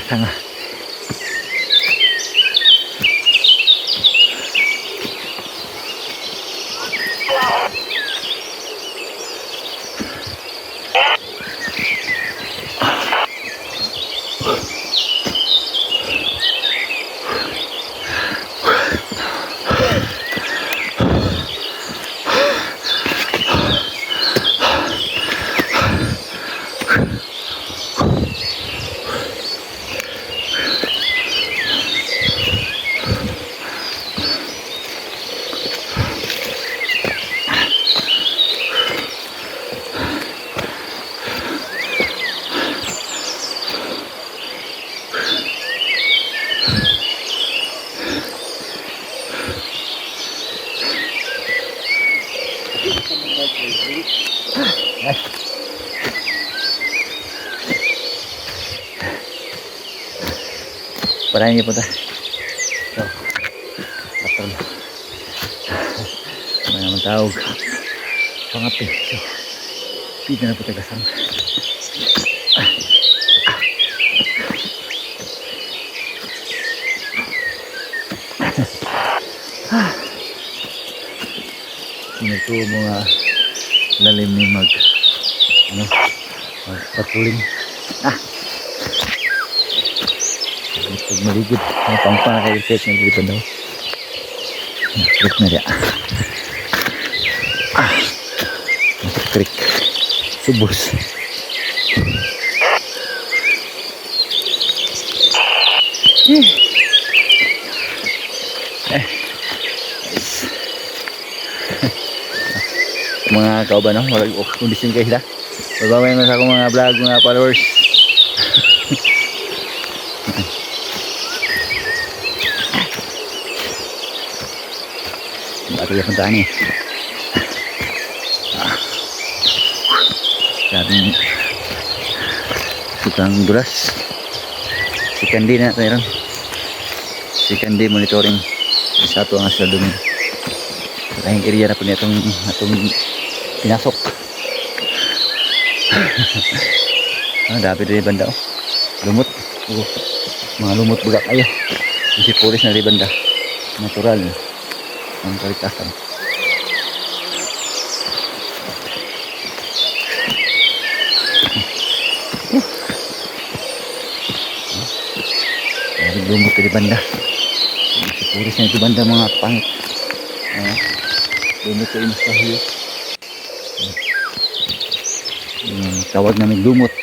tanga. Parahin niyo po ta. So, patol. May naman tawag. Pangapi. So, pita na po tayo kasama. Ito mga lalim ni magpatuling. Pag maligid, ang pampa na kayo set, naglipan daw. Nakrik na diya. Nakrik. Subos. Mga kauban, no? Walang kondisyon kayo sila. Babaway mo sa akong mga vlog, mga followers. Bato yung puntaan eh. Sabing sukang duras. Si Kandi na mayroon. Si Kandi monitoring. Isa ito ang asal doon. Karahing area na po niya itong pinasok. Dapat rin banda. Lumot. Mga lumot bagak ayo. Si polis na rin banda. Natural. Ang kalikasan. Lumot rin banda. Si polis na rin banda mga pangit. Lumot rin sa hiyo. Tawag namin lumot.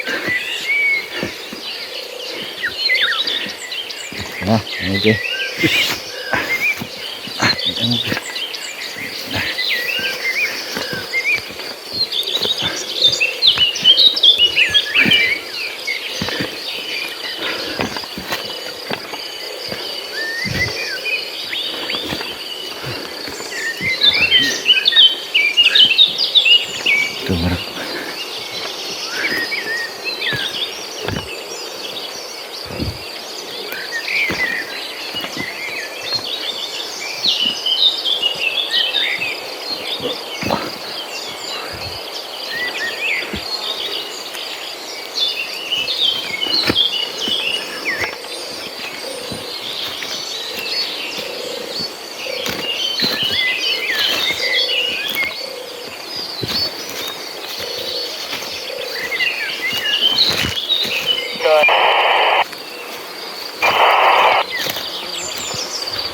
Okay. Tumarap.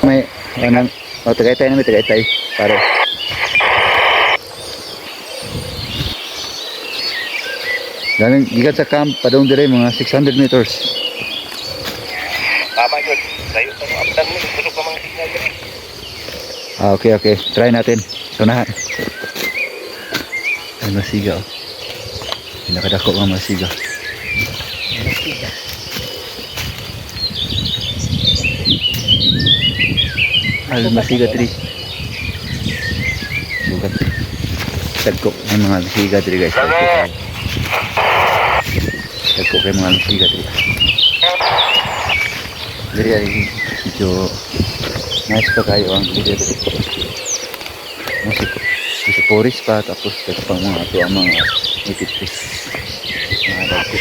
May anang tagaytay na may tagaytay pare. Galing gikan sa camp padung dire mga 600 meters. Tama yun. Layo sa mga abdan mo. Tulog ka mga signal yun. Okay. Try natin. Sunahan. Ay masiga. Pinakadako mga masiga. Ay masiga 3. Sugat. Tagko ng mga masiga 3 guys. Tagko kayo mga masiga 3. Jadi ay medyo nice pa kayo ang video dito. Masih poris pa tapos pang mga ito ang mga nitipis. Mga dagko.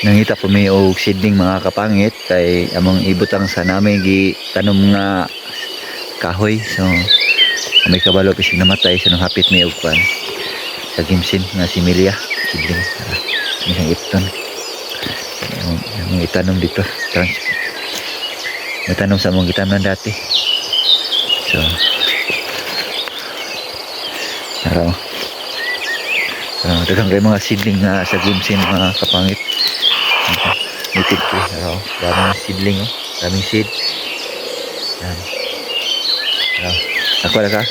nangita po may og seedling mga kapangit kay among ibutang sa namin gi tanom nga kahoy. So may kabalo pisig namatay so nang hapit may og kwan sa gimsin nga similya seedling isang ipton yung itanom dito may tanom sa among gitanom dati. So araw dagang kayo mga seedling nga sa gimsin mga kapangit. Nitid ko araw daming seedling daming seed yan araw ako na ka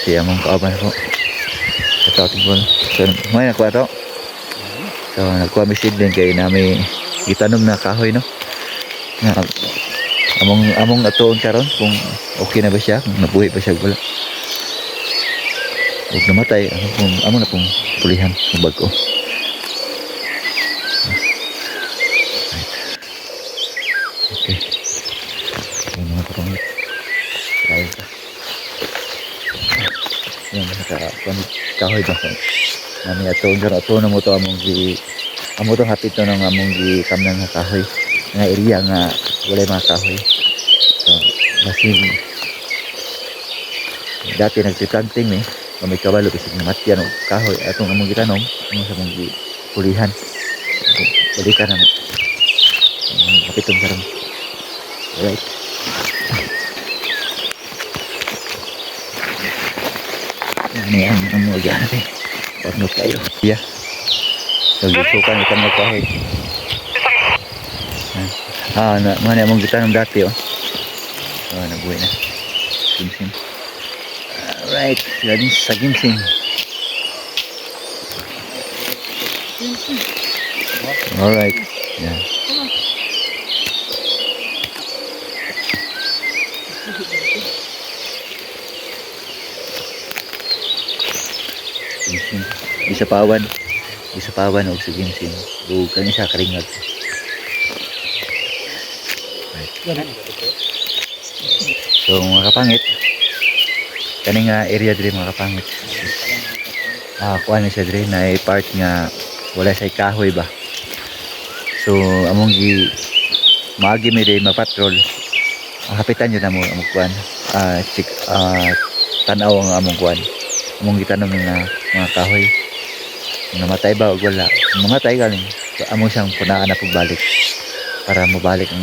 si among kauban po sa tawag po. So may nakuha to. So nagkuha mi seedling kay nami gitanom na kahoy no nga among atuon karon kung okay na ba siya kung nabuhi pa siya wala huwag namatay among na pong pulihan ng bago. Okay yung mga kapangit kahoy ka yung kahoy ba nami atuon na mo to among to hapit to ng among kamnang nga kahoy nga area nga walay mga kahoy. So basig dati nagtitranting may kabalo bisig namatyan og kahoy atong among gitanom among sa among pulihan balikan na kapitong karon. Alright yan ang mga gana pagno kayo yeah so gisukan ikan mo kahoy mga among gitanom dati so nabuhay na gimsin. Alright lagi sa gimsin. Alright yan gimsin isapawan og sa gimsin ug kani sa karingag. So mga kapangit kani nga area diri mga kapangit kuha na siya diri na part nga wala say kahoy ba. So among maagi mi diri mapatrol hapitan yun among kuan tanaw ang among kuan among gitanom nga mga kahoy namatay ba o wala mamatay galing among siyang punaan na pagbalik para mabalik ang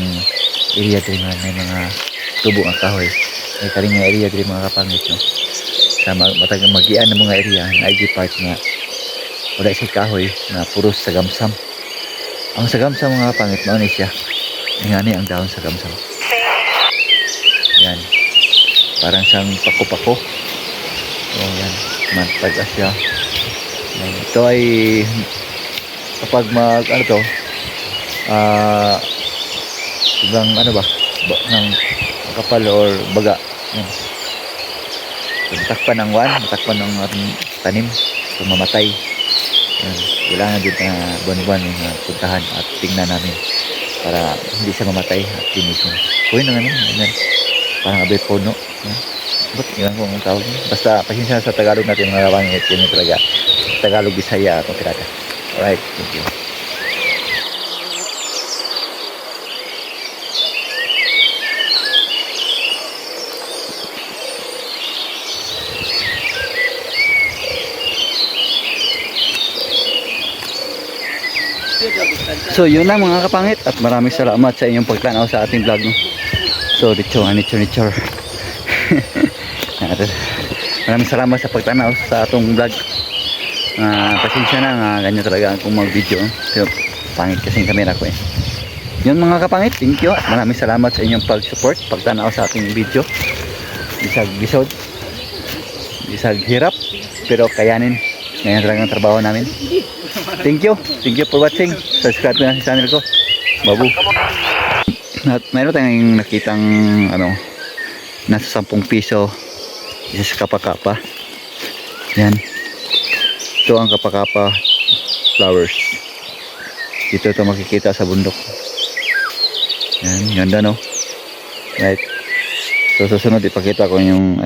area diri nga may mga tubo ang kahoy may karing nga area diri mga kapangit no sa matag magian ng mga area na part nga wala siya kahoy na puros sagamsam. Ang sagamsam mga kapangit mao ni siya ngani ang dahon sa sagamsam yan parang siyang pako-pako. So yan matagas siya yan. Ito ay kapag sobrang ng kapal or baga yan. So, matakpan ng ating tanim so mamatay yan. Kailangan din na buwan-buwan puntahan at tingnan namin para hindi siya mamatay at linisin. Kuhin na yan parang abay puno yan. Ba't yun kung ang tawag basta pasensya sa Tagalog natin mga kapangit yun talaga Tagalog Bisaya atong pirata. Alright, thank you. So yun lang mga kapangit at maraming salamat sa inyong pagtanaw sa ating vlog no? So dito nature maraming salamat sa pagtanaw sa atong vlog. Pasensya na nga ganyan talaga kung mag video so, pangit kasi yung camera ko yun mga kapangit, thank you at maraming salamat sa inyong pag-support pagtanaw sa ating video. Bisag hirap pero kayanin ganyan talaga ang trabaho namin. Thank you for watching. Subscribe na sa channel ko. Babu. At mayroon tayong nakitang nasa 10 piso isa sa kapakapa. Yan. Ito ang kapakapa flowers. Dito ito makikita sa bundok. Yan, ganda no. Right. So susunod ipakita ko yung